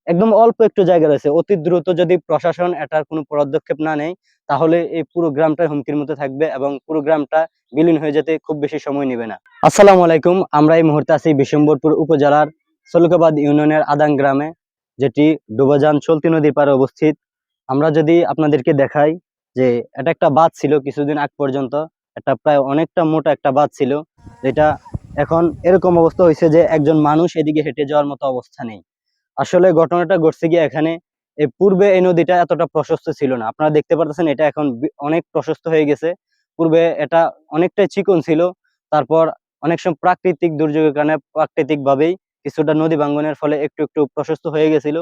একদম অল্প একটু জায়গা রয়েছে। অতি দ্রুত যদি প্রশাসন এটার কোনো পদক্ষেপ না নেয়, তাহলে এই পুরো গ্রামটাই হুমকির মধ্যে থাকবে এবং পুরো গ্রামটা বিলীন হয়ে যেতে খুব বেশি সময় নেবে না। আসসালামু আলাইকুম। আমরা এই মুহূর্তে আছি বিশম্বরপুর উপজেলার সলুকাবাদ ইউনিয়নের আদান গ্রামে, যেটি ডুবাজান চলতি নদীর পাড়ে অবস্থিত। আমরা যদি আপনাদেরকে দেখাই যে এটা একটা বাঁধ ছিল কিছুদিন আগ পর্যন্ত, একটা প্রায় অনেকটা মোটা একটা বাঁধ ছিল, যেটা এখন এরকম অবস্থা হয়েছে যে একজন মানুষ এদিকে হেঁটে যাওয়ার মতো অবস্থা নেই। আসলে ঘটনাটা ঘটছে গিয়ে এখানে, এই পূর্বে এই নদীটা এতটা প্রশস্ত ছিল না। আপনারা দেখতে পারতেছেন এটা এখন অনেক প্রশস্ত হয়ে গেছে। পূর্বে এটা অনেকটাই চিকন ছিল। তারপর অনেক সময় প্রাকৃতিক দুর্যোগের কারণে প্রাকৃতিক ভাবেই কিছুটা নদী ভাঙ্গনের ফলে একটু একটু প্রশস্ত হয়ে গেছিল।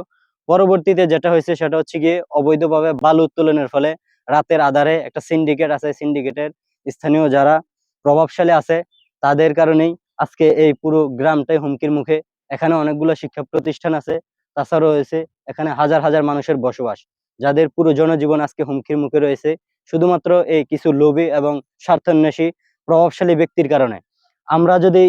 পরবর্তীতে যেটা হয়েছে সেটা হচ্ছে গিয়ে অবৈধভাবে বালু উত্তোলনের ফলে রাতের আধারে একটা সিন্ডিকেট আছে, সিন্ডিকেটের স্থানীয় যারা প্রভাবশালী আছে তাদের কারণেই আজকে এই পুরো গ্রামটাই হুমকির মুখে। এখানে অনেকগুলো শিক্ষা প্রতিষ্ঠান আছে, তাছাড়াও রয়েছে এখানে হাজার হাজার মানুষের বসবাস, যাদের পুরো জনজীবন আজকে হুমকির মুখে রয়েছে শুধুমাত্র এই কিছু লোভী এবং স্বার্থান্বেষী প্রভাবশালী ব্যক্তির কারণে। আমরা যদি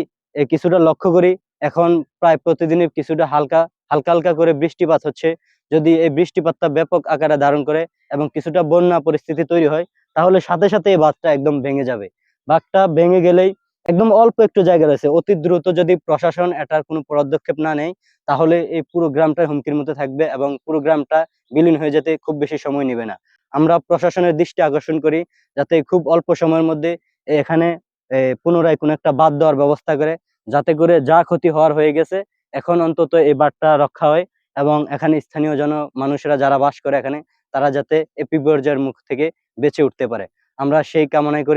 কিছুটা লক্ষ্য করি, এখন প্রায় প্রতিদিনই কিছুটা হালকা হালকা হালকা করে বৃষ্টিপাত হচ্ছে। যদি এই বৃষ্টিপাতটা ব্যাপক আকারে ধারণ করে এবং কিছুটা বন্যা পরিস্থিতি তৈরি হয়, তাহলে সাথে সাথে এই বাঁধটা একদম ভেঙে যাবে। বাঁধটা ভেঙে গেলেই একদম অল্প একটু জায়গা রয়েছে। অতি দ্রুত যদি প্রশাসন এটার কোনো পদক্ষেপ না নেয়, তাহলে এই পুরো গ্রামটাই হুমকির মধ্যে থাকবে এবং পুরো গ্রামটা বিলীন হয়ে যেতে খুব বেশি সময় নেবে না। আমরা প্রশাসনের দৃষ্টি আকর্ষণ করি যাতে খুব অল্প সময়ের মধ্যে এখানে পুনরায় কোনো একটা বাঁধ দেওয়ার ব্যবস্থা করে, যাতে করে যা ক্ষতি হওয়ার হয়ে গেছে এখন অন্তত এই বাঁধটা রক্ষা হয় এবং এখানে স্থানীয় মানুষেরা যারা বাস করে এখানে, তারা যাতে এই বিপর্যয়ের মুখ থেকে বেঁচে উঠতে পারে। আমরা সেই কামনাই করি।